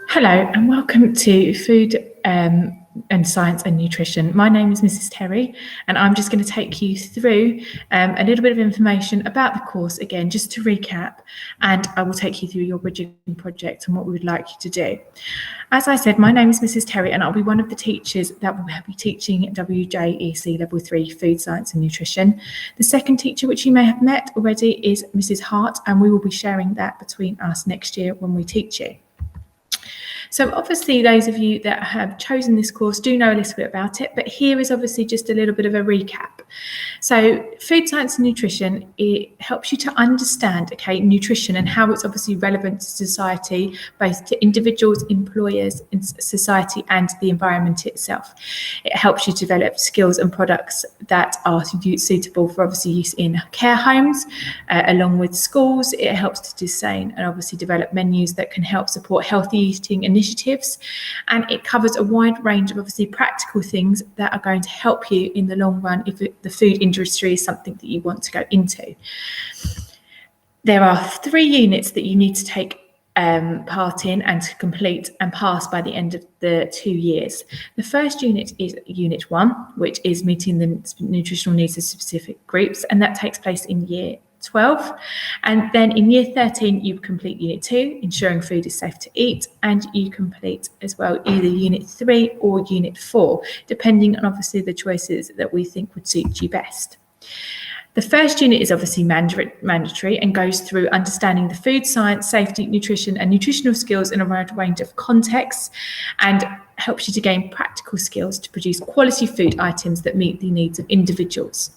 Hello and welcome to Food and Science and Nutrition. My name is Mrs. Terry and I'm just going to take you through a little bit of information about the course again, just to recap, and I will take you through your bridging project and what we would like you to do. As I said, my name is Mrs. Terry and I'll be one of the teachers that will be teaching WJEC Level 3 Food Science and Nutrition. The second teacher, which you may have met already, is Mrs. Hart, and we will be sharing that between us next year when we teach you. So obviously those of you that have chosen this course do know a little bit about it, but here is obviously just a little bit of a recap. So food science and nutrition, it helps you to understand, nutrition and how it's obviously relevant to society, both to individuals, employers, in society and the environment itself. It helps you develop skills and products that are suitable for obviously use in care homes, along with schools. It helps to design and obviously develop menus that can help support healthy eating initiatives, and it covers a wide range of obviously practical things that are going to help you in the long run if the food industry is something that you want to go into. There are 3 units that you need to take part in and to complete and pass by the end of the 2 years. The first unit is Unit 1, which is meeting the nutritional needs of specific groups, and that takes place in year 12, and then in year 13 you complete Unit 2, ensuring food is safe to eat, and you complete as well either Unit 3 or Unit 4, depending on obviously the choices that we think would suit you best. The first unit is obviously mandatory and goes through understanding the food science, safety, nutrition and nutritional skills in a wide range of contexts, and helps you to gain practical skills to produce quality food items that meet the needs of individuals.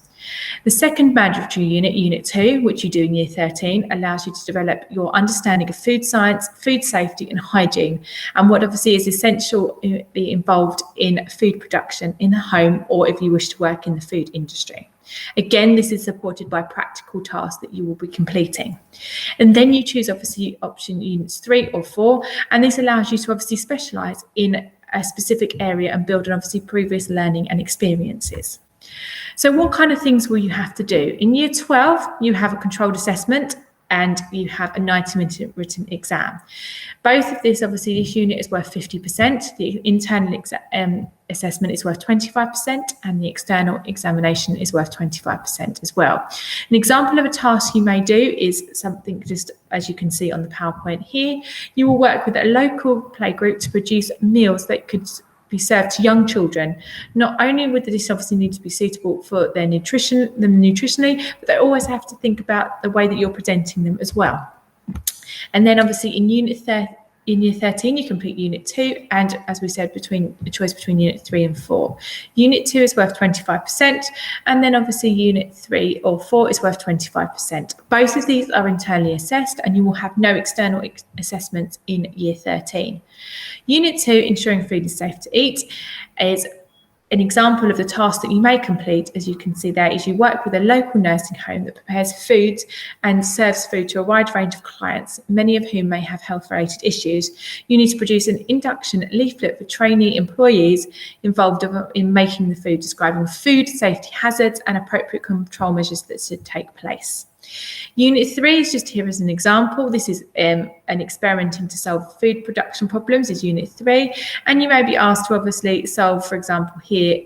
The second mandatory unit, Unit 2, which you do in year 13, allows you to develop your understanding of food science, food safety and hygiene, and what obviously is essentially involved in food production in the home or if you wish to work in the food industry. Again, this is supported by practical tasks that you will be completing. And then you choose obviously option Units 3 or 4, and this allows you to obviously specialise in a specific area and build on obviously previous learning and experiences. So what kind of things will you have to do? In year 12, you have a controlled assessment and you have a 90-minute written exam. Both of this, obviously, this unit is worth 50%. The internal assessment is worth 25%, and the external examination is worth 25% as well. An example of a task you may do is something just as you can see on the PowerPoint here. You will work with a local playgroup to produce meals that could be served to young children. Not only would this obviously need to be suitable for their nutritionally, but they always have to think about the way that you're presenting them as well. And then obviously in year 13 you complete Unit 2, and as we said, a choice between Unit 3 and 4. Unit 2 is worth 25%, and then obviously Unit 3 or 4 is worth 25%. Both of these are internally assessed, and you will have no external assessments in year 13. Unit 2, ensuring food is safe to eat, is an example of the task that you may complete, as you can see there, is you work with a local nursing home that prepares food and serves food to a wide range of clients, many of whom may have health-related issues. You need to produce an induction leaflet for trainee employees involved in making the food, describing food safety hazards and appropriate control measures that should take place. Unit 3 is just here as an example. This is an experimenting to solve food production problems is Unit 3, and you may be asked to obviously solve, for example, here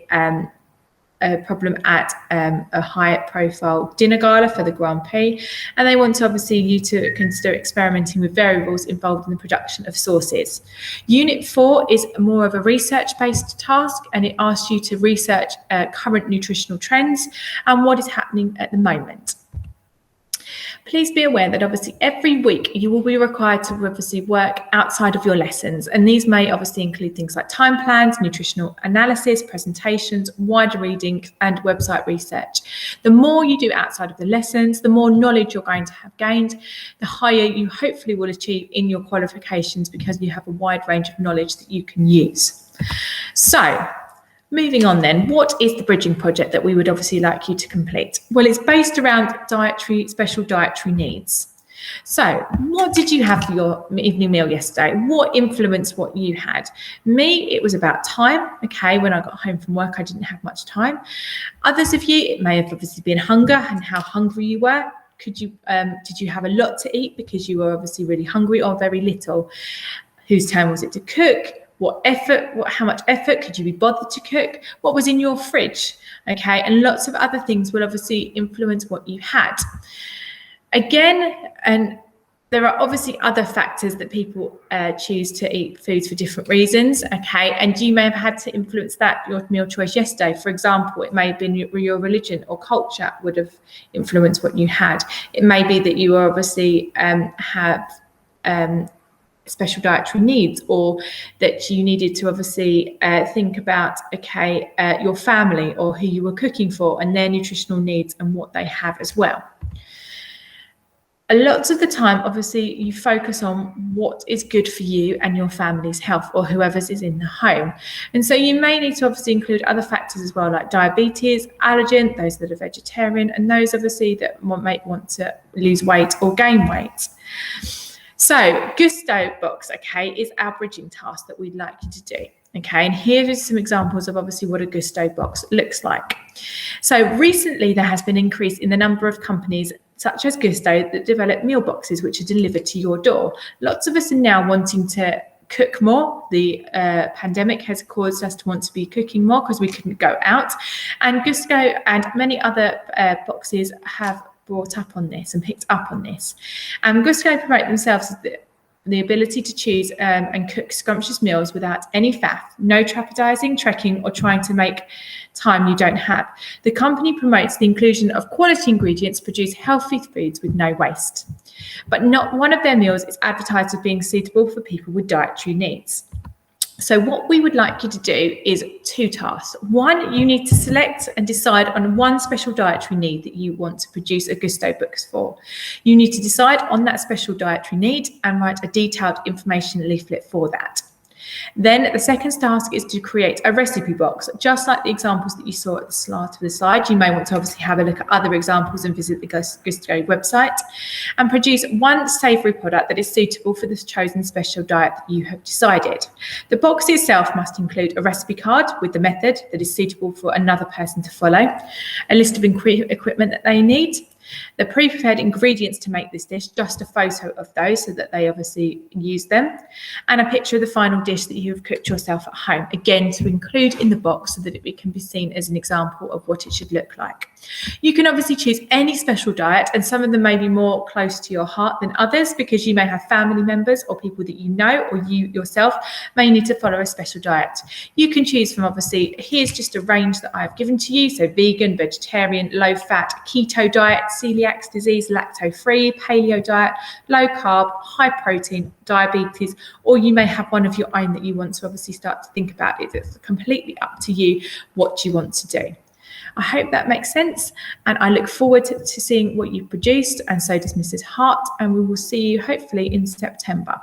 a problem at a high-profile dinner gala for the Grand Prix, and they want to obviously you to consider experimenting with variables involved in the production of sauces. Unit 4 is more of a research-based task, and it asks you to research current nutritional trends and what is happening at the moment. Please be aware that obviously every week you will be required to obviously work outside of your lessons, and these may obviously include things like time plans, nutritional analysis, presentations, wider reading and website research. The more you do outside of the lessons, the more knowledge you're going to have gained, the higher you hopefully will achieve in your qualifications, because you have a wide range of knowledge that you can use. So, moving on then, what is the bridging project that we would obviously like you to complete? Well, it's based around special dietary needs. So what did you have for your evening meal yesterday? What influenced what you had? Me, it was about time. Okay, when I got home from work, I didn't have much time. Others of you, it may have obviously been hunger and how hungry you were. did you have a lot to eat because you were obviously really hungry, or very little? Whose turn was it to cook? How much effort could you be bothered to cook? What was in your fridge? Okay, and lots of other things will obviously influence what you had. Again, and there are obviously other factors that people choose to eat foods for different reasons, okay? And you may have had to influence your meal choice yesterday. For example, it may have been your religion or culture would have influenced what you had. It may be that you obviously have special dietary needs, or that you needed to obviously think about, your family or who you were cooking for and their nutritional needs and what they have as well. A lot of the time, obviously, you focus on what is good for you and your family's health, or whoever's is in the home. And so you may need to obviously include other factors as well, like diabetes, allergen, those that are vegetarian, and those obviously that might want to lose weight or gain weight. So Gusto box, is our bridging task that we'd like you to do. And here are some examples of obviously what a Gusto box looks like. So recently there has been an increase in the number of companies such as Gusto that develop meal boxes which are delivered to your door. Lots of us are now wanting to cook more. The pandemic has caused us to want to be cooking more because we couldn't go out. And Gusto and many other boxes have brought up on this and picked up on this. Gusto promote themselves as the ability to choose and cook scrumptious meals without any faff, no trapezing, trekking, or trying to make time you don't have. The company promotes the inclusion of quality ingredients to produce healthy foods with no waste. But not one of their meals is advertised as being suitable for people with dietary needs. So what we would like you to do is 2 tasks. One, you need to select and decide on one special dietary need that you want to produce a Gusto box for. You need to decide on that special dietary need and write a detailed information leaflet for that. Then the second task is to create a recipe box, just like the examples that you saw at the start of the slide. You may want to obviously have a look at other examples and visit the Gusto website, and produce one savoury product that is suitable for this chosen special diet that you have decided. The box itself must include a recipe card with the method that is suitable for another person to follow, a list of equipment that they need, the pre-prepared ingredients to make this dish, just a photo of those so that they obviously use them, and a picture of the final dish that you have cooked yourself at home, again to include in the box so that it can be seen as an example of what it should look like. You can obviously choose any special diet, and some of them may be more close to your heart than others because you may have family members or people that you know, or you yourself may need to follow a special diet. You can choose from, obviously, here's just a range that I've given to you, so vegan, vegetarian, low fat, keto diet, celiac disease, lacto-free, paleo diet, low carb, high protein, diabetes, or you may have one of your own that you want to obviously start to think about. It's completely up to you what you want to do. I hope that makes sense, and I look forward to seeing what you've produced, and so does Mrs. Hart, and we will see you hopefully in September.